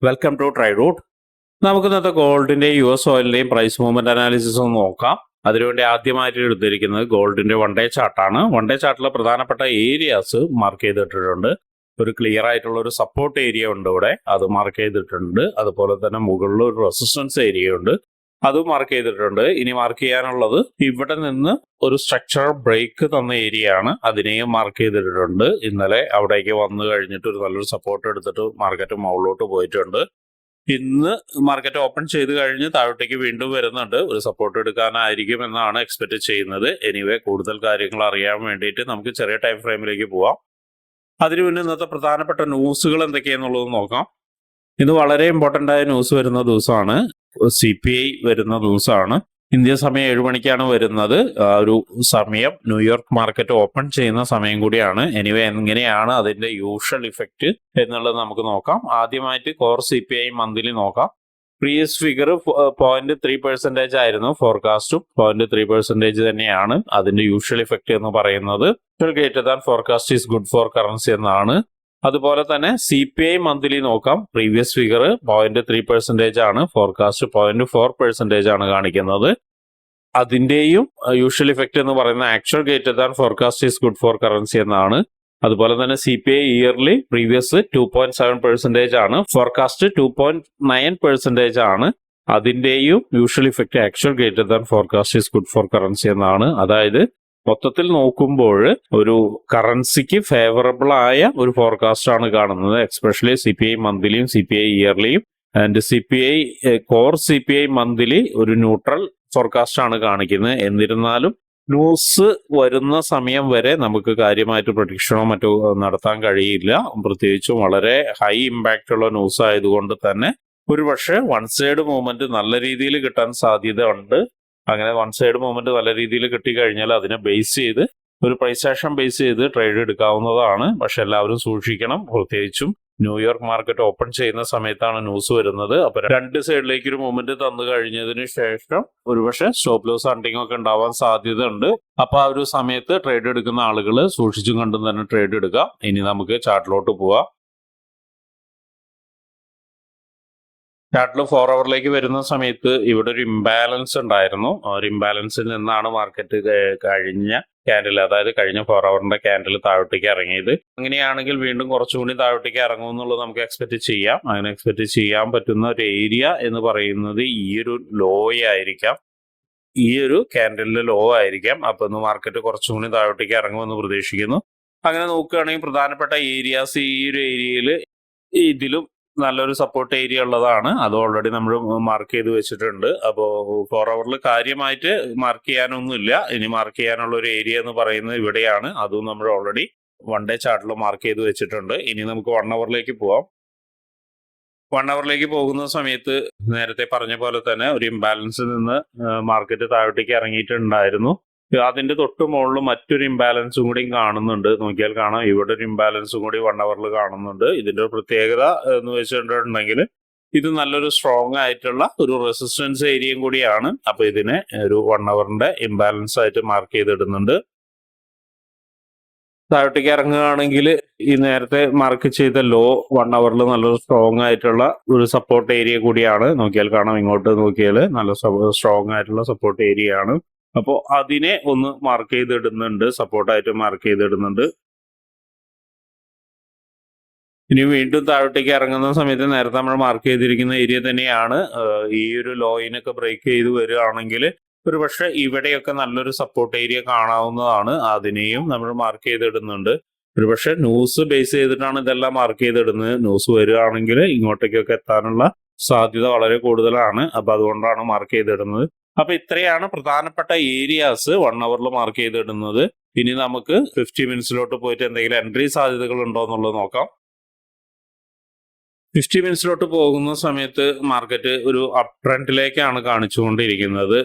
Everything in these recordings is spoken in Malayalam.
Welcome to ട്രൈഡൂട്ട്. നമുക്ക് ഇന്നത്തെ ഗോൾഡിന്റെ US ഓയിലിന്റെയും പ്രൈസ് മൂവ്മെന്റ് അനാലിസിസ് ഒന്ന് നോക്കാം. അതിനുവേണ്ടി ആദ്യമായിട്ട് എടുത്തിരിക്കുന്നത് ഗോൾഡിന്റെ വൺ ഡേ ചാർട്ടാണ്. വൺ ഡേ ചാർട്ടിലെ പ്രധാനപ്പെട്ട ഏരിയാസ് മാർക്ക് ചെയ്തിട്ടുണ്ട്. ഒരു ക്ലിയർ ആയിട്ടുള്ള ഒരു സപ്പോർട്ട് ഏരിയ ഉണ്ട് ഇവിടെ, അത് മാർക്ക് ചെയ്തിട്ടുണ്ട്. അതുപോലെ തന്നെ മുകളിൽ ഒരു റെസിസ്റ്റൻസ് ഏരിയ ഉണ്ട്, അതും മാർക്ക് ചെയ്തിട്ടുണ്ട്. ഇനി മാർക്ക് ചെയ്യാനുള്ളത് ഇവിടെ നിന്ന് ഒരു സ്ട്രക്ചർ ബ്രേക്ക് തന്ന ഏരിയ ആണ്, അതിനെയും മാർക്ക് ചെയ്തിട്ടുണ്ട്. ഇന്നലെ അവിടേക്ക് വന്നു കഴിഞ്ഞിട്ട് ഒരു നല്ലൊരു സപ്പോർട്ട് എടുത്തിട്ട് മാർക്കറ്റ് മുകളിലോട്ട് പോയിട്ടുണ്ട്. ഇന്ന് മാർക്കറ്റ് ഓപ്പൺ ചെയ്ത് കഴിഞ്ഞ് താഴോട്ടേക്ക് വീണ്ടും വരുന്നുണ്ട്. ഒരു സപ്പോർട്ട് എടുക്കാനായിരിക്കും എന്നാണ് എക്സ്പെക്ട് ചെയ്യുന്നത്. എനിവേ കൂടുതൽ കാര്യങ്ങൾ അറിയാൻ വേണ്ടിയിട്ട് നമുക്ക് ചെറിയ ടൈം ഫ്രെയിമിലേക്ക് പോവാം. അതിനു മുന്നേ ഇന്നത്തെ പ്രധാനപ്പെട്ട ന്യൂസുകൾ എന്തൊക്കെയാണെന്നുള്ളത് നോക്കാം. ഇന്ന് വളരെ ഇമ്പോർട്ടൻ്റ് ആയ ന്യൂസ് വരുന്ന ദിവസമാണ്. CPI വരുന്ന ദിവസമാണ്. ഇന്ത്യ സമയം 7 മണിക്കാണ് വരുന്നത്. ഒരു സമയം ന്യൂയോർക്ക് മാർക്കറ്റ് ഓപ്പൺ ചെയ്യുന്ന സമയം കൂടിയാണ്. എനിവേ എങ്ങനെയാണ് അതിന്റെ യൂഷ്വൽ ഇഫക്റ്റ് എന്നുള്ളത് നമുക്ക് നോക്കാം. ആദ്യമായിട്ട് കോർ CPI മന്ത്ലി നോക്കാം. പ്രീവിയസ് ഫിഗർ 0.3% ആയിരുന്നു ഫോർകാസ്റ്റും. 0.3% തന്നെയാണ് അതിന്റെ യൂഷ്വൽ ഇഫക്റ്റ് എന്ന് പറയുന്നത്. Greater than forecast is good for currency എന്നാണ്. അതുപോലെ തന്നെ CPI മന്ത്ലി നോക്കാം. പ്രീവിയസ് ഫിഗർ 0.3% ആണ്, ഫോർകാസ്റ്റ് 0.4% ആണ് കാണിക്കുന്നത്. അതിന്റെയും യൂഷ്വൽ ഇഫക്റ്റ് എന്ന് പറയുന്ന actual greater than forecast is good for currency എന്നാണ്. അതുപോലെ തന്നെ CPI ഇയർലി പ്രീവിയസ് 2.7% ആണ്, ഫോർകാസ്റ്റ് 2.9% ആണ്. അതിന്റെയും usual effect actual greater than forecast is good for currency എന്നാണ്. അതായത് മൊത്തത്തിൽ നോക്കുമ്പോൾ ഒരു കറൻസിക്ക് ഫേവറബിൾ ആയ ഒരു ഫോർകാസ്റ്റ് ആണ് കാണുന്നത്, എക്സ്പെഷ്യലി CPI മന്ത്ലിയും CPI ഇയർലിയും. ആൻഡ് കോർ CPI മന്ത്ലി ഒരു ന്യൂട്രൽ ഫോർകാസ്റ്റ് ആണ് കാണിക്കുന്നത്. എന്നിരുന്നാലും ന്യൂസ് വരുന്ന സമയം വരെ നമുക്ക് കാര്യമായിട്ട് പ്രഡിക്ഷനോ മറ്റോ നടത്താൻ കഴിയില്ല. പ്രത്യേകിച്ചും വളരെ ഹൈ ഇമ്പാക്റ്റ് ഉള്ള ന്യൂസ് ആയതുകൊണ്ട് തന്നെ ഒരുപക്ഷെ വൺ സൈഡ് മൂവ്മെന്റ് നല്ല രീതിയിൽ കിട്ടാൻ സാധ്യത ഉണ്ട്. അങ്ങനെ വൺ സൈഡ് മൂവ്മെന്റ് നല്ല രീതിയിൽ കിട്ടിക്കഴിഞ്ഞാൽ അതിനെ ബേസ് ചെയ്ത് ഒരു പ്രൈസ് ആക്ഷൻ ബേസ് ചെയ്ത് ട്രേഡ് എടുക്കാവുന്നതാണ്. പക്ഷെ എല്ലാവരും സൂക്ഷിക്കണം. പ്രത്യേകിച്ചും ന്യൂയോർക്ക് മാർക്കറ്റ് ഓപ്പൺ ചെയ്യുന്ന സമയത്താണ് ന്യൂസ് വരുന്നത്. അപ്പൊ രണ്ട് സൈഡിലേക്ക് ഒരു മൂവ്മെന്റ് തന്നു കഴിഞ്ഞതിന് ശേഷം ഒരുപക്ഷെ സ്റ്റോപ്പ് ലോസ് ഹണ്ടിങ് ഒക്കെ ഉണ്ടാവാൻ സാധ്യത ഉണ്ട്. അപ്പൊ ആ ഒരു സമയത്ത് ട്രേഡ് എടുക്കുന്ന ആളുകൾ സൂക്ഷിച്ചും കണ്ടും തന്നെ ട്രേഡ് എടുക്കാം. ഇനി നമുക്ക് ചാർട്ടിലോട്ട് പോവാം. ചാർട്ടിൽ 4 അവറിലേക്ക് വരുന്ന സമയത്ത് ഇവിടെ ഒരു ഇംബാലൻസ് ഉണ്ടായിരുന്നു. ഒരു ഇംബാലൻസിൽ നിന്നാണ് മാർക്കറ്റ് കഴിഞ്ഞ ക്യാൻഡിൽ, അതായത് കഴിഞ്ഞ 4 അവറിന്റെ ക്യാൻഡിൽ താഴോട്ടേക്ക് ഇറങ്ങിയത്. അങ്ങനെയാണെങ്കിൽ വീണ്ടും കുറച്ചുകൂടി താഴോട്ടേക്ക് ഇറങ്ങും എന്നുള്ളത് നമുക്ക് എക്സ്പെക്ട് ചെയ്യാം. അങ്ങനെ എക്സ്പെക്ട് ചെയ്യാൻ പറ്റുന്ന ഒരു ഏരിയ എന്ന് പറയുന്നത് ഈ ഒരു ലോ ആയിരിക്കാം, ഈ ഒരു ക്യാൻഡിലിന്റെ ലോ ആയിരിക്കാം. അപ്പൊ ഇന്ന് മാർക്കറ്റ് കുറച്ചുകൂടി താഴോട്ടേക്ക് ഇറങ്ങുമെന്ന് പ്രതീക്ഷിക്കുന്നു. അങ്ങനെ നോക്കുകയാണെങ്കിൽ പ്രധാനപ്പെട്ട ഏരിയാസ് ഈ ഒരു ഏരിയയിൽ ഇതിലും നല്ലൊരു സപ്പോർട്ട് ഏരിയ ഉള്ളതാണ്. അത് ഓൾറെഡി നമ്മൾ മാർക്ക് ചെയ്ത് വെച്ചിട്ടുണ്ട്. അപ്പോൾ 4 അവറിൽ കാര്യമായിട്ട് മാർക്ക് ചെയ്യാനൊന്നുമില്ല. ഇനി മാർക്ക് ചെയ്യാനുള്ള ഒരു ഏരിയ എന്ന് പറയുന്നത് ഇവിടെയാണ്. അതും നമ്മൾ ഓൾറെഡി വൺ ഡേ ചാർട്ടിൽ മാർക്ക് ചെയ്ത് വെച്ചിട്ടുണ്ട്. ഇനി നമുക്ക് 1 അവറിലേക്ക് പോവാം. 1 അവറിലേക്ക് പോകുന്ന സമയത്ത് നേരത്തെ പറഞ്ഞ പോലെ തന്നെ ഒരു ഇംബാലൻസിൽ നിന്ന് മാർക്കറ്റ് താഴോട്ടേക്ക് ഇറങ്ങിയിട്ടുണ്ടായിരുന്നു. അതിന്റെ തൊട്ട് മുകളിൽ മറ്റൊരു ഇംബാലൻസും കൂടി കാണുന്നുണ്ട്. നോക്കിയാൽ കാണാം, ഇവിടെ ഒരു ഇംബാലൻസും കൂടി 1 അവറിൽ കാണുന്നുണ്ട്. ഇതിന്റെ ഒരു പ്രത്യേകത എന്ന് വെച്ചിട്ടുണ്ടെങ്കിൽ ഇത് നല്ലൊരു സ്ട്രോങ് ആയിട്ടുള്ള ഒരു റെസിസ്റ്റൻസ് ഏരിയയും കൂടിയാണ്. അപ്പൊ ഇതിനെ ഒരു 1 അവറിന്റെ ഇംബാലൻസ് ആയിട്ട് മാർക്ക് ചെയ്തിടുന്നുണ്ട്. താഴോട്ടേക്ക് ഇറങ്ങുകയാണെങ്കിൽ ഈ നേരത്തെ മാർക്ക് ചെയ്ത ലോ 1 അവറിൽ നല്ലൊരു സ്ട്രോങ് ആയിട്ടുള്ള ഒരു സപ്പോർട്ട് ഏരിയ കൂടിയാണ്. നോക്കിയാൽ കാണാം, ഇങ്ങോട്ട് നോക്കിയാൽ നല്ല സ്ട്രോങ് ആയിട്ടുള്ള സപ്പോർട്ട് ഏരിയ ആണ്. അപ്പോൾ അതിനെ ഒന്ന് മാർക്ക് ചെയ്തിടുന്നുണ്ട്, സപ്പോർട്ടായിട്ട് മാർക്ക് ചെയ്തിടുന്നുണ്ട്. ഇനി വീണ്ടും താഴോട്ടേക്ക് ഇറങ്ങുന്ന സമയത്ത് നേരത്തെ നമ്മൾ മാർക്ക് ചെയ്തിരിക്കുന്ന ഏരിയ തന്നെയാണ്. ഈ ഒരു ലോയിനൊക്കെ ബ്രേക്ക് ചെയ്ത് വരികയാണെങ്കിൽ ഒരു പക്ഷെ ഇവിടെയൊക്കെ നല്ലൊരു സപ്പോർട്ട് ഏരിയ കാണാവുന്നതാണ്. അതിനെയും നമ്മൾ മാർക്ക് ചെയ്തിടുന്നുണ്ട്. ഒരു പക്ഷെ ന്യൂസ് ബേസ് ചെയ്തിട്ടാണ് ഇതെല്ലാം മാർക്ക് ചെയ്തിടുന്നത്. ന്യൂസ് വരികയാണെങ്കിൽ ഇങ്ങോട്ടേക്കൊക്കെ എത്താനുള്ള സാധ്യത വളരെ കൂടുതലാണ്. അപ്പൊ അതുകൊണ്ടാണ് മാർക്ക് ചെയ്തിടുന്നത്. അപ്പൊ ഇത്രയാണ് പ്രധാനപ്പെട്ട ഏരിയാസ് 1 അവറിൽ മാർക്ക് ചെയ്തിടുന്നത്. ഇനി നമുക്ക് 50 മിനിറ്റ്സിലോട്ട് പോയിട്ട് എന്തെങ്കിലും എൻട്രി സാധ്യതകൾ ഉണ്ടോ എന്നുള്ളത് നോക്കാം. 50 മിനിറ്റ്സിലോട്ട് പോകുന്ന സമയത്ത് മാർക്കറ്റ് ഒരു അപ് ട്രെൻഡിലേക്കാണ് കാണിച്ചുകൊണ്ടിരിക്കുന്നത്.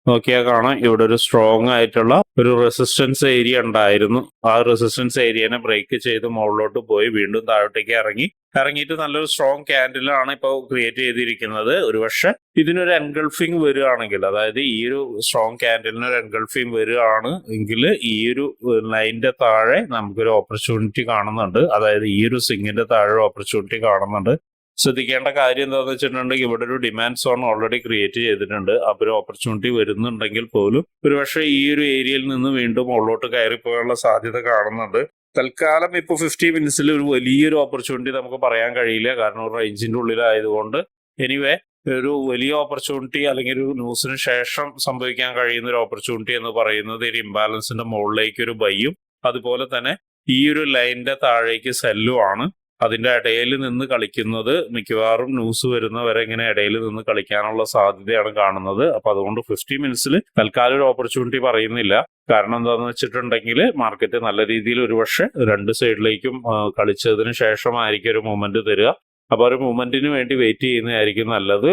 നോക്കിയാൽ കാണാം, ഇവിടെ ഒരു സ്ട്രോങ് ആയിട്ടുള്ള ഒരു റെസിസ്റ്റൻസ് ഏരിയ ഉണ്ടായിരുന്നു. ആ റെസിസ്റ്റൻസ് ഏരിയനെ ബ്രേക്ക് ചെയ്ത് മുകളിലോട്ട് പോയി വീണ്ടും താഴോട്ടേക്ക് ഇറങ്ങി ഇറങ്ങിയിട്ട് നല്ലൊരു സ്ട്രോങ് ക്യാൻഡിലാണ് ഇപ്പോൾ ക്രിയേറ്റ് ചെയ്തിരിക്കുന്നത്. ഒരുപക്ഷെ ഇതിനൊരു എൻഗൾഫിങ് വരികയാണെങ്കിൽ, അതായത് ഈ ഒരു സ്ട്രോങ് ക്യാൻഡിലിന് ഒരു എൻഗൾഫിങ് വരികയാണ് എങ്കിൽ ഈ ഒരു ലൈനിന്റെ താഴെ നമുക്കൊരു ഓപ്പർച്യൂണിറ്റി കാണുന്നുണ്ട്. അതായത് ഈ ഒരു സിങ്ങിന്റെ താഴെ ഒരു ഓപ്പർച്യൂണിറ്റി കാണുന്നുണ്ട്. ശ്രദ്ധിക്കേണ്ട കാര്യം എന്താണെന്ന് വെച്ചിട്ടുണ്ടെങ്കിൽ ഇവിടെ ഒരു ഡിമാൻഡ് സോൺ ഓൾറെഡി ക്രിയേറ്റ് ചെയ്തിട്ടുണ്ട്. അപ്പോൾ ഒരു ഓപ്പർച്യൂണിറ്റി വരുന്നുണ്ടെങ്കിൽ പോലും ഒരുപക്ഷെ ഈ ഒരു ഏരിയയിൽ നിന്ന് വീണ്ടും മുകളിലോട്ട് കയറിപ്പോകാനുള്ള സാധ്യത കാണുന്നുണ്ട്. തൽക്കാലം ഇപ്പോൾ 50 മിനിറ്റ്സിൽ ഒരു വലിയൊരു ഓപ്പർച്യൂണിറ്റി നമുക്ക് പറയാൻ കഴിയില്ല, കാരണം ഒരു റേഞ്ചിന്റെ ഉള്ളിലായതുകൊണ്ട്. എനിവേ ഒരു വലിയ ഓപ്പർച്യൂണിറ്റി അല്ലെങ്കിൽ ഒരു ന്യൂസിന് ശേഷം സംഭവിക്കാൻ കഴിയുന്ന ഒരു ഓപ്പർച്യൂണിറ്റി എന്ന് പറയുന്നത് ഒരു ഇംബാലൻസിന്റെ മുകളിലേക്ക് ഒരു ബൈയും അതുപോലെ തന്നെ ഈ ഒരു ലൈനിന്റെ താഴേക്ക് സെല്ലും ആണ്. അതിന്റെ ഇടയിൽ നിന്ന് കളിക്കുന്നത് മിക്കവാറും ന്യൂസ് വരുന്നവരെ ഇങ്ങനെ ഇടയിൽ നിന്ന് കളിക്കാനുള്ള സാധ്യതയാണ് കാണുന്നത്. അപ്പൊ അതുകൊണ്ട് 50 മിനിറ്റ്സിൽ തൽക്കാലം ഒരു ഓപ്പർച്യൂണിറ്റി പറയുന്നില്ല. കാരണം എന്താണെന്ന് വെച്ചിട്ടുണ്ടെങ്കിൽ മാർക്കറ്റ് നല്ല രീതിയിൽ ഒരുപക്ഷെ രണ്ട് സൈഡിലേക്കും കളിച്ചതിന് ശേഷമായിരിക്കും ഒരു മൂവ്മെന്റ് തരിക. അപ്പൊ ഒരു മൂവ്മെന്റിന് വേണ്ടി വെയിറ്റ് ചെയ്യുന്നതായിരിക്കും നല്ലത്.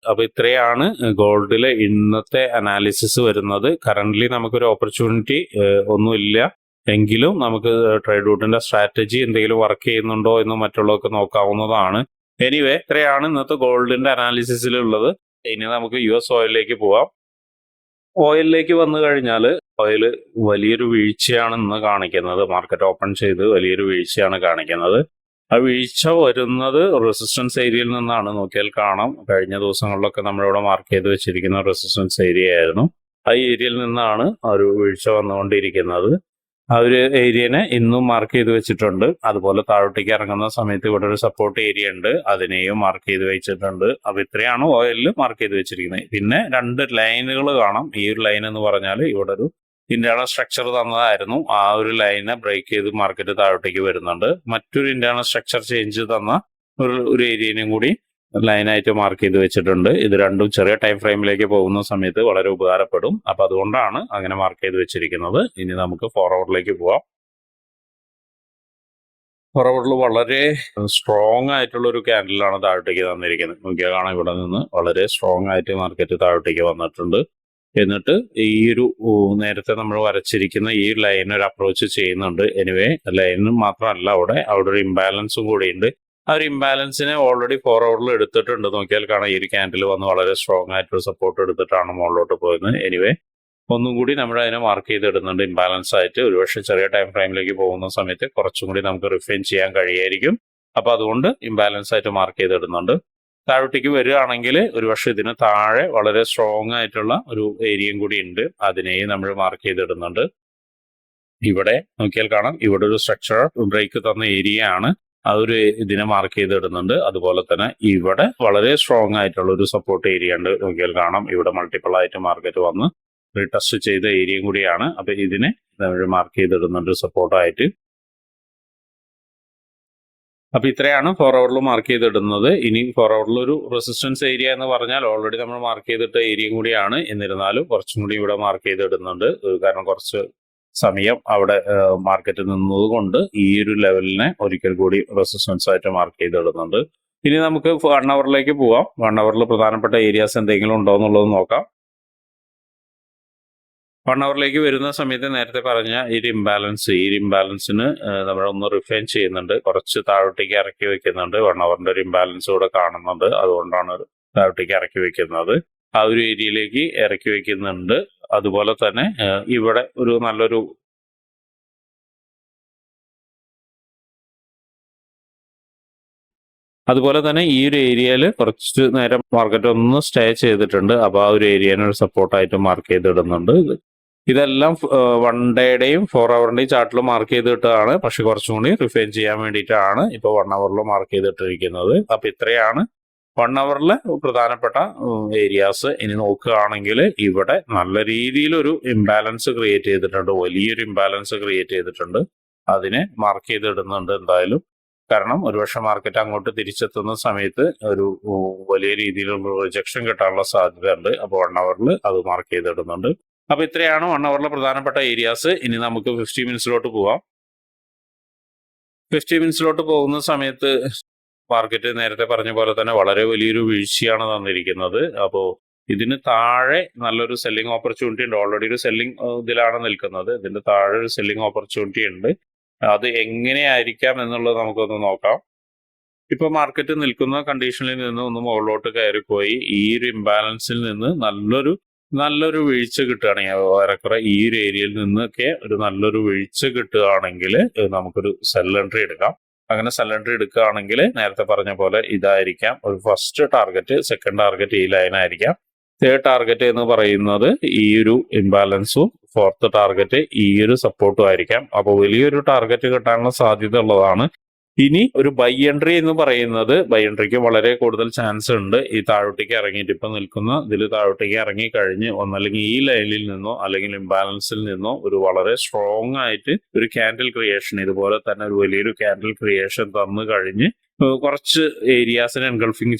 അപ്പൊ ഇത്രയാണ് ഗോൾഡിലെ ഇന്നത്തെ അനാലിസിസ് വരുന്നത്. കറന്റ്ലി നമുക്കൊരു ഓപ്പർച്യൂണിറ്റി ഒന്നുമില്ല എങ്കിലും നമുക്ക് ട്രേഡ് റൂട്ടിന്റെ സ്ട്രാറ്റജി എന്തെങ്കിലും വർക്ക് ചെയ്യുന്നുണ്ടോ എന്ന് മറ്റുള്ളതൊക്കെ നോക്കാവുന്നതാണ്. എനിവേ ഇത്രയാണ് ഇന്നത്തെ ഗോൾഡിന്റെ അനാലിസിസിലുള്ളത്. ഇനി നമുക്ക് US ഓയിലിലേക്ക് പോവാം. ഓയിലിലേക്ക് വന്നു കഴിഞ്ഞാൽ ഓയിൽ വലിയൊരു വീഴ്ചയാണ് ഇന്ന് കാണിക്കുന്നത്. മാർക്കറ്റ് ഓപ്പൺ ചെയ്ത് വലിയൊരു വീഴ്ചയാണ് കാണിക്കുന്നത്. ആ വീഴ്ച വരുന്നത് റെസിസ്റ്റൻസ് ഏരിയയിൽ നിന്നാണ്. നോക്കിയാൽ കാണാം, കഴിഞ്ഞ ദിവസങ്ങളിലൊക്കെ നമ്മളിവിടെ മാർക്ക് ചെയ്ത് വെച്ചിരിക്കുന്ന റെസിസ്റ്റൻസ് ഏരിയ ആയിരുന്നു. ആ ഏരിയയിൽ നിന്നാണ് ഒരു വീഴ്ച വന്നുകൊണ്ടിരിക്കുന്നത്. ആ ഒരു ഏരിയനെ ഇന്നും മാർക്ക് ചെയ്ത് വെച്ചിട്ടുണ്ട്. അതുപോലെ താഴോട്ടേക്ക് ഇറങ്ങുന്ന സമയത്ത് ഇവിടെ ഒരു സപ്പോർട്ട് ഏരിയ ഉണ്ട്, അതിനെയും മാർക്ക് ചെയ്ത് വെച്ചിട്ടുണ്ട്. അപ്പൊ ഇത്രയാണ് ഓയിലിൽ മാർക്ക് ചെയ്ത് വെച്ചിരിക്കുന്നത്. പിന്നെ രണ്ട് ലൈനുകൾ കാണാം. ഈ ഒരു ലൈൻ എന്ന് പറഞ്ഞാൽ ഇവിടെ ഒരു ഇന്റേണൽ സ്ട്രക്ചർ തന്നതായിരുന്നു. ആ ഒരു ലൈനെ ബ്രേക്ക് ചെയ്ത് മാർക്കറ്റ് താഴോട്ടേക്ക് വരുന്നുണ്ട്. മറ്റൊരു ഇന്റേണൽ സ്ട്രക്ചർ ചേഞ്ച് തന്ന ഒരു ഏരിയനെയും കൂടി ലൈനായിട്ട് മാർക്ക് ചെയ്ത് വെച്ചിട്ടുണ്ട്. ഇത് രണ്ടും ചെറിയ ടൈം ഫ്രെയിമിലേക്ക് പോകുന്ന സമയത്ത് വളരെ ഉപകാരപ്പെടും. അപ്പൊ അതുകൊണ്ടാണ് അങ്ങനെ മാർക്ക് ചെയ്ത് വെച്ചിരിക്കുന്നത്. ഇനി നമുക്ക് ഫോർവേഡിലേക്ക് പോവാം. ഫോർവേഡിൽ വളരെ സ്ട്രോങ് ആയിട്ടുള്ള ഒരു ക്യാൻഡിലാണ് താഴോട്ടേക്ക് തന്നിരിക്കുന്നത്. നോക്കിയാൽ കാണാം, ഇവിടെ നിന്ന് വളരെ സ്ട്രോങ് ആയിട്ട് മാർക്കറ്റ് താഴോട്ടേക്ക് വന്നിട്ടുണ്ട്. എന്നിട്ട് ഈ ഒരു നേരത്തെ നമ്മൾ വരച്ചിരിക്കുന്ന ഈ ലൈൻ ഒരു അപ്രോച്ച് ചെയ്യുന്നുണ്ട്. എനിവേ ലൈനും മാത്രമല്ല, അവിടെ ഒരു ഇംബാലൻസും കൂടിയുണ്ട്. ആ ഒരു ഇംബാലൻസിനെ ഓൾറെഡി ഫോർവേഡിൽ എടുത്തിട്ടുണ്ട്. നോക്കിയാൽ കാണാം, ഈ ഒരു ക്യാൻഡിൽ വന്ന് വളരെ സ്ട്രോങ് ആയിട്ടൊരു സപ്പോർട്ട് എടുത്തിട്ടാണ് മുകളിലോട്ട് പോയത്. എനിവേ ഒന്നും കൂടി നമ്മൾ അതിനെ മാർക്ക് ചെയ്തിടുന്നുണ്ട് ഇംബാലൻസ് ആയിട്ട്. ഒരുപക്ഷെ ചെറിയ ടൈം ഫ്രെയിമിലേക്ക് പോകുന്ന സമയത്ത് കുറച്ചും കൂടി നമുക്ക് റിഫൈൻ ചെയ്യാൻ കഴിയായിരിക്കും. അപ്പൊ അതുകൊണ്ട് ഇംബാലൻസ് ആയിട്ട് മാർക്ക് ചെയ്തിടുന്നുണ്ട്. താഴോട്ടേക്ക് വരികയാണെങ്കിൽ ഒരുപക്ഷെ ഇതിന് താഴെ വളരെ സ്ട്രോങ് ആയിട്ടുള്ള ഒരു ഏരിയയും കൂടി ഉണ്ട്, അതിനെയും നമ്മൾ മാർക്ക് ചെയ്തിടുന്നുണ്ട്. ഇവിടെ നോക്കിയാൽ കാണാം, ഇവിടെ ഒരു സ്ട്രക്ചർ ബ്രേക്ക് തന്ന ഏരിയ ആണ്, ആ ഒരു ഇതിനെ മാർക്ക് ചെയ്തിടുന്നുണ്ട്. അതുപോലെ തന്നെ ഇവിടെ വളരെ സ്ട്രോങ് ആയിട്ടുള്ള ഒരു സപ്പോർട്ട് ഏരിയ ഉണ്ട്. നോക്കിയാൽ കാണാം, ഇവിടെ മൾട്ടിപ്പിൾ ആയിട്ട് മാർക്കറ്റ് വന്ന് റീടെസ്റ്റ് ചെയ്ത ഏരിയയും കൂടിയാണ്. അപ്പൊ ഇതിനെ നമ്മൾ മാർക്ക് ചെയ്തിടുന്നുണ്ട് സപ്പോർട്ടായിട്ട്. അപ്പൊ ഇത്രയാണ് ഫോർവേഡിൽ മാർക്ക് ചെയ്തിടുന്നത്. ഇനി ഫോർവേഡിൽ ഒരു റെസിസ്റ്റൻസ് ഏരിയ എന്ന് പറഞ്ഞാൽ ഓൾറെഡി നമ്മൾ മാർക്ക് ചെയ്തിട്ട ഏരിയയും കൂടിയാണ്. എന്നിരുന്നാലും കുറച്ചും കൂടി ഇവിടെ മാർക്ക് ചെയ്തിടുന്നുണ്ട്. കാരണം കുറച്ച് സമയം അവിടെ മാർക്കറ്റ് നിന്നതുകൊണ്ട് ഈ ഒരു ലെവലിനെ ഒരിക്കൽ കൂടി റെസിസ്റ്റൻസ് ആയിട്ട് മാർക്ക് ചെയ്തിടുന്നുണ്ട്. ഇനി നമുക്ക് 1 അവറിലേക്ക് പോവാം. 1 അവറിൽ പ്രധാനപ്പെട്ട ഏരിയാസ് എന്തെങ്കിലും ഉണ്ടോ എന്നുള്ളത് നോക്കാം. 1 അവറിലേക്ക് വരുന്ന സമയത്ത് നേരത്തെ പറഞ്ഞ ഈ ഇംബാലൻസിന് നമ്മളൊന്ന് റിഫൈൻ ചെയ്യുന്നുണ്ട്. കുറച്ച് താഴോട്ടേക്ക് ഇറക്കി വെക്കുന്നുണ്ട്. 1 അവറിന്റെ ഒരു ഇംബാലൻസ് ഇവിടെ കാണുന്നുണ്ട്, അതുകൊണ്ടാണ് താഴോട്ടേക്ക് ഇറക്കി വെക്കുന്നത്. ആ ഒരു ഏരിയയിലേക്ക് ഇറക്കി വെക്കുന്നുണ്ട്. അതുപോലെ തന്നെ ഇവിടെ ഒരു നല്ലൊരു അതുപോലെ തന്നെ ഈ ഒരു ഏരിയയിൽ കുറച്ച് നേരം മാർക്കറ്റ് ഒന്ന് സ്റ്റേ ചെയ്തിട്ടുണ്ട്. അപ്പൊ ആ ഒരു ഏരിയനെ ഒരു സപ്പോർട്ടായിട്ട് മാർക്ക് ചെയ്തിടുന്നുണ്ട്. ഇതെല്ലാം 1 ഡേയുടെയും 4 അവറിന്റെയും ചാർട്ടിൽ മാർക്ക് ചെയ്തിട്ടാണ്. പക്ഷെ കുറച്ചും കൂടി റിഫൈൻ ചെയ്യാൻ വേണ്ടിയിട്ടാണ് ഇപ്പോൾ 1 അവറിൽ മാർക്ക് ചെയ്തിട്ടിരിക്കുന്നത്. അപ്പൊ ഇത്രയാണ് 1 അവറിലെ പ്രധാനപ്പെട്ട ഏരിയാസ്. ഇനി നോക്കുകയാണെങ്കിൽ ഇവിടെ നല്ല രീതിയിലൊരു ഇംബാലൻസ് ക്രിയേറ്റ് ചെയ്തിട്ടുണ്ട്, വലിയൊരു ഇംബാലൻസ് ക്രിയേറ്റ് ചെയ്തിട്ടുണ്ട്. അതിനെ മാർക്ക് ചെയ്തിടുന്നുണ്ട് എന്തായാലും. കാരണം ഒരുപക്ഷെ മാർക്കറ്റ് അങ്ങോട്ട് തിരിച്ചെത്തുന്ന സമയത്ത് ഒരു വലിയ രീതിയിലുള്ള റിജക്ഷൻ കിട്ടാനുള്ള സാധ്യത ഉണ്ട്. അപ്പോൾ 1 അവറിൽ അത് മാർക്ക് ചെയ്തിടുന്നുണ്ട്. അപ്പൊ ഇത്രയാണ് 1 അവറിലെ പ്രധാനപ്പെട്ട ഏരിയാസ്. ഇനി നമുക്ക് 50 മിനിറ്റ്സിലോട്ട് പോവാം. 50 മിനിറ്റ്സിലോട്ട് പോകുന്ന സമയത്ത് മാർക്കറ്റ് നേരത്തെ പറഞ്ഞ പോലെ തന്നെ വളരെ വലിയൊരു വീഴ്ചയാണ് തന്നിരിക്കുന്നത്. അപ്പോൾ ഇതിന് താഴെ നല്ലൊരു സെല്ലിംഗ് ഓപ്പർച്യൂണിറ്റി ഉണ്ട്. ഓൾറെഡി ഒരു സെല്ലിംഗ് ഇതിലാണ് നിൽക്കുന്നത്. ഇതിന്റെ താഴെ ഒരു സെല്ലിംഗ് ഓപ്പർച്യൂണിറ്റി ഉണ്ട്. അത് എങ്ങനെയായിരിക്കാം എന്നുള്ളത് നമുക്കൊന്ന് നോക്കാം. ഇപ്പൊ മാർക്കറ്റ് നിൽക്കുന്ന കണ്ടീഷനിൽ നിന്ന് ഒന്ന് മുകളിലോട്ട് കയറിപ്പോയി ഈ ഒരു ഇംബാലൻസിൽ നിന്ന് നല്ലൊരു വീഴ്ച കിട്ടുകയാണെങ്കിൽ, ഏറെക്കുറെ ഈ ഒരു ഏരിയയിൽ നിന്നൊക്കെ ഒരു നല്ലൊരു വീഴ്ച കിട്ടുകയാണെങ്കിൽ നമുക്കൊരു സെൽ എൻട്രി എടുക്കാം. അങ്ങനെ സെൽ എൻട്രി എടുക്കുകയാണെങ്കിൽ നേരത്തെ പറഞ്ഞ പോലെ ഇതായിരിക്കാം ഒരു ഫസ്റ്റ് ടാർഗറ്റ്. സെക്കൻഡ് ടാർഗറ്റ് ഈ ലൈനായിരിക്കാം. തേർഡ് ടാർഗറ്റ് എന്ന് പറയുന്നത് ഈ ഒരു ഇംബാലൻസും ഫോർത്ത് ടാർഗറ്റ് ഈ ഒരു സപ്പോർട്ടും ആയിരിക്കാം. അപ്പോൾ വലിയൊരു ടാർഗറ്റ് കിട്ടാനുള്ള സാധ്യത ഉള്ളതാണ്. ഇനി ഒരു ബൈ എൻട്രി എന്ന് പറയുന്നത്, ബൈ എൻട്രിക്ക് വളരെ കൂടുതൽ ചാൻസ് ഉണ്ട്. ഈ താഴോട്ടേക്ക് ഇറങ്ങിയിട്ട് ഇപ്പൊ നിൽക്കുന്ന ഇതിൽ താഴോട്ടേക്ക് ഇറങ്ങി കഴിഞ്ഞ് ഒന്നല്ലെങ്കിൽ ഈ ലൈനിൽ നിന്നോ അല്ലെങ്കിൽ ഇംബാലൻസിൽ നിന്നോ ഒരു വളരെ സ്ട്രോങ് ആയിട്ട് ഒരു ക്യാൻഡിൽ ക്രിയേഷൻ, ഇതുപോലെ തന്നെ ഒരു വലിയൊരു ക്യാൻഡിൽ ക്രിയേഷൻ തന്നു കഴിഞ്ഞ് കുറച്ച് ഏരിയാസിനെ എൻഗൾഫിങ്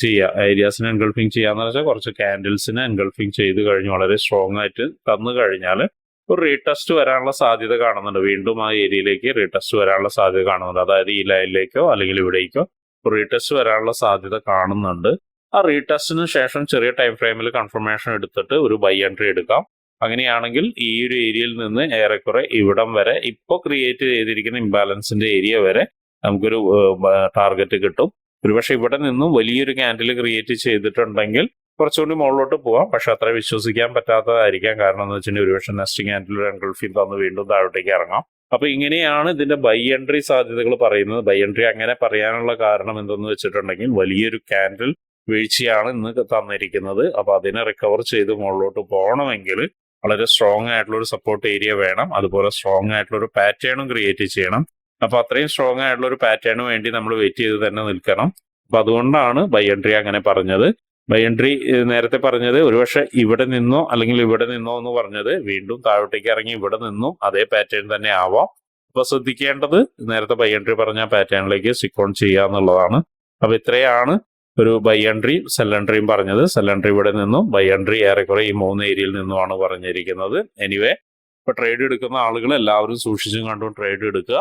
ചെയ്യാന്ന് വെച്ചാൽ കുറച്ച് ക്യാൻഡിൽസിനെ എൻഗൾഫിങ് ചെയ്ത് കഴിഞ്ഞ് വളരെ സ്ട്രോങ് ആയിട്ട് തന്നു കഴിഞ്ഞാൽ ഒരു റീടെസ്റ്റ് വരാനുള്ള സാധ്യത കാണുന്നുണ്ട്. വീണ്ടും ആ ഏരിയയിലേക്ക് റീടെസ്റ്റ് വരാനുള്ള സാധ്യത കാണുന്നുണ്ട്. അതായത് ഈ ലൈനിലേക്കോ അല്ലെങ്കിൽ ഇവിടേക്കോ റീടെസ്റ്റ് വരാനുള്ള സാധ്യത കാണുന്നുണ്ട്. ആ റീടെസ്റ്റിന് ശേഷം ചെറിയ ടൈം ഫ്രെയിമിൽ കൺഫർമേഷൻ എടുത്തിട്ട് ഒരു ബൈ എൻട്രി എടുക്കാം. അങ്ങനെയാണെങ്കിൽ ഈ ഒരു ഏരിയയിൽ നിന്ന് ഏറെക്കുറെ ഇവിടം വരെ ഇപ്പോൾ ക്രിയേറ്റ് ചെയ്തിരിക്കുന്ന ഇംബാലൻസിന്റെ ഏരിയ വരെ നമുക്കൊരു ടാർഗറ്റ് കിട്ടും. ഒരുപക്ഷെ ഇവിടെ നിന്നും വലിയൊരു ക്യാൻഡിൽ ക്രിയേറ്റ് ചെയ്തിട്ടുണ്ടെങ്കിൽ കുറച്ചുകൂടി മുകളിലോട്ട് പോവാം. പക്ഷെ അത്ര വിശ്വസിക്കാൻ പറ്റാത്തതായിരിക്കാം. കാരണം എന്ന് വെച്ചിട്ടുണ്ടെങ്കിൽ ഒരുപക്ഷെ നെക്സ്റ്റ് ക്യാൻഡിൽ എൻഗൾഫിങ് തന്ന് വീണ്ടും താഴോട്ടേക്ക് ഇറങ്ങാം. അപ്പൊ ഇങ്ങനെയാണ് ഇതിന്റെ ബൈ എൻട്രി സാധ്യതകൾ പറയുന്നത്. ബൈ എൻട്രി അങ്ങനെ പറയാനുള്ള കാരണം എന്തെന്ന് വെച്ചിട്ടുണ്ടെങ്കിൽ വലിയൊരു ക്യാൻഡിൽ വീഴ്ചയാണ് ഇന്ന് തന്നിരിക്കുന്നത്. അപ്പൊ അതിനെ റിക്കവർ ചെയ്ത് മുകളിലോട്ട് പോകണമെങ്കിൽ വളരെ സ്ട്രോങ് ആയിട്ടുള്ള ഒരു സപ്പോർട്ട് ഏരിയ വേണം. അതുപോലെ സ്ട്രോങ് ആയിട്ടുള്ള ഒരു പാറ്റേണും ക്രിയേറ്റ് ചെയ്യണം. അപ്പൊ അത്രയും സ്ട്രോങ് ആയിട്ടുള്ള ഒരു പാറ്റേണിന് വേണ്ടി നമ്മൾ വെയിറ്റ് ചെയ്ത് തന്നെ നിൽക്കണം. അപ്പൊ അതുകൊണ്ടാണ് ബൈ എൻട്രി അങ്ങനെ പറഞ്ഞത്. ബൈ എൻട്രി നേരത്തെ പറഞ്ഞത് ഒരുപക്ഷെ ഇവിടെ നിന്നോ അല്ലെങ്കിൽ ഇവിടെ നിന്നോ എന്ന് പറഞ്ഞത് വീണ്ടും താഴോട്ടേക്ക് ഇറങ്ങി ഇവിടെ നിന്നും അതേ പാറ്റേൺ തന്നെ ആവാം. അപ്പൊ ശ്രദ്ധിക്കേണ്ടത് നേരത്തെ ബൈ എൻട്രി പറഞ്ഞ പാറ്റേണിലേക്ക് സ്റ്റിക്ക് ഓൺ ചെയ്യുക എന്നുള്ളതാണ്. അപ്പൊ ഇത്രയാണ് ഒരു ബൈ എൻട്രി സെൽ എൻട്രിയും പറഞ്ഞത്. സെൽ എൻട്രി ഇവിടെ നിന്നും, ബൈ എൻട്രി ഏറെക്കുറെ ഈ 3 ഏരിയയിൽ നിന്നുമാണ് പറഞ്ഞിരിക്കുന്നത്. എനിവേ, ഇപ്പൊ ട്രേഡ് എടുക്കുന്ന ആളുകൾ എല്ലാവരും സൂക്ഷിച്ചും കണ്ടും ട്രേഡ് എടുക്കുക.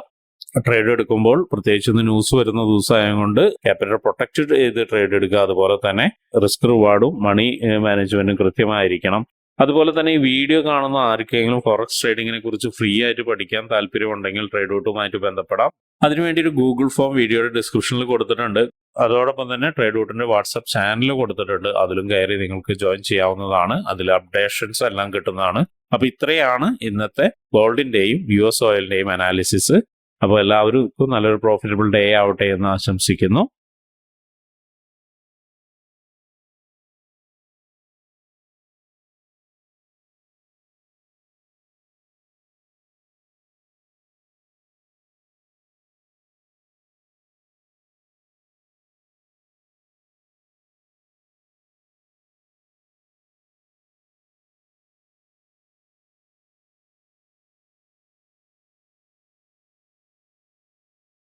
ട്രേഡ് എടുക്കുമ്പോൾ പ്രത്യേകിച്ച് ഇന്ന് ന്യൂസ് വരുന്ന ദിവസമായതുകൊണ്ട് ക്യാപിറ്റൽ പ്രൊട്ടക്ട് ചെയ്ത് ട്രേഡ് എടുക്കുക. അതുപോലെ തന്നെ റിസ്ക് റിവാർഡും മണി മാനേജ്മെന്റും കൃത്യമായിരിക്കണം. അതുപോലെ തന്നെ ഈ വീഡിയോ കാണുന്ന ആർക്കെങ്കിലും ഫോറക്സ് ട്രേഡിങ്ങിനെ കുറിച്ച് ഫ്രീ ആയിട്ട് പഠിക്കാൻ താല്പര്യമുണ്ടെങ്കിൽ ട്രേഡ് ഔട്ടുമായിട്ട് ബന്ധപ്പെടാം. അതിനുവേണ്ടി ഒരു ഗൂഗിൾ ഫോം വീഡിയോയുടെ ഡിസ്ക്രിപ്ഷനിൽ കൊടുത്തിട്ടുണ്ട്. അതോടൊപ്പം തന്നെ ട്രേഡ് ഔട്ടിന്റെ വാട്സ്ആപ്പ് ചാനൽ കൊടുത്തിട്ടുണ്ട്. അതിലും കയറി നിങ്ങൾക്ക് ജോയിൻ ചെയ്യാവുന്നതാണ്. അതിൽ അപ്ഡേഷൻസ് എല്ലാം കിട്ടുന്നതാണ്. അപ്പൊ ഇത്രയാണ് ഇന്നത്തെ ഗോൾഡിന്റെയും US ഓയിലിന്റെയും അനാലിസിസ്. അപ്പോൾ എല്ലാവർക്കും നല്ലൊരു പ്രോഫിറ്റബിൾ ഡേ ആവട്ടെ എന്ന് ആശംസിക്കുന്നു.